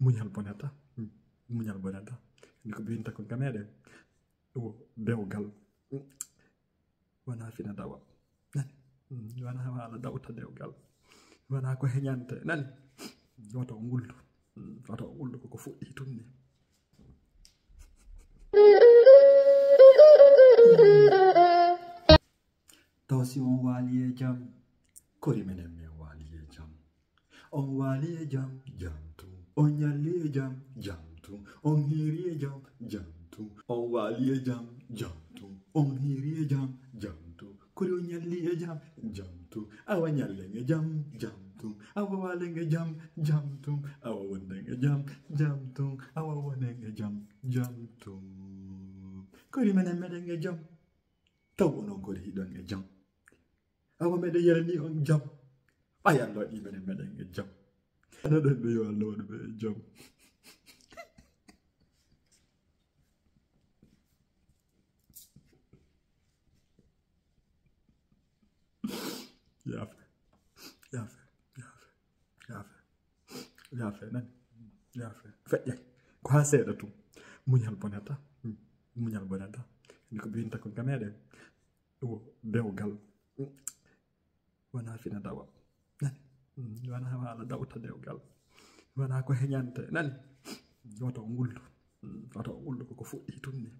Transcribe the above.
muñal bonata muñal bonata niko binta ko gamede o dewgal wana fina dawa nani wana wala dawta dewgal wana ko heñante nani woto nguldu ko fuɗɗi tunni taw si on waali e jam kori menen min waali e jam on waali e jam tum on ñalli e jam tum on hiiri e jam tum on waali e jam tum on hiiri e jam tum kori on ñalli e jam tum awa ñallen e jam tum awa waalen e jam tum awa wonden e jam tum awa wonen e jam tum kori menen meɗen e jam taw onon kori hiɗon e jam awa meɗen yerani on jam ay Allah waɗi meɗen e jam ana ɗon ɓe yo Allah waɗu ɓe e jam yaafe nani yaafe feƴƴe ko ha seeɗa tum muñal bonata niko binta ko gameɗen o dewgal wana fina dawa nani wana wala dawta dewgal wana ko heñante nani woto nguldu ko fuɗɗi tunni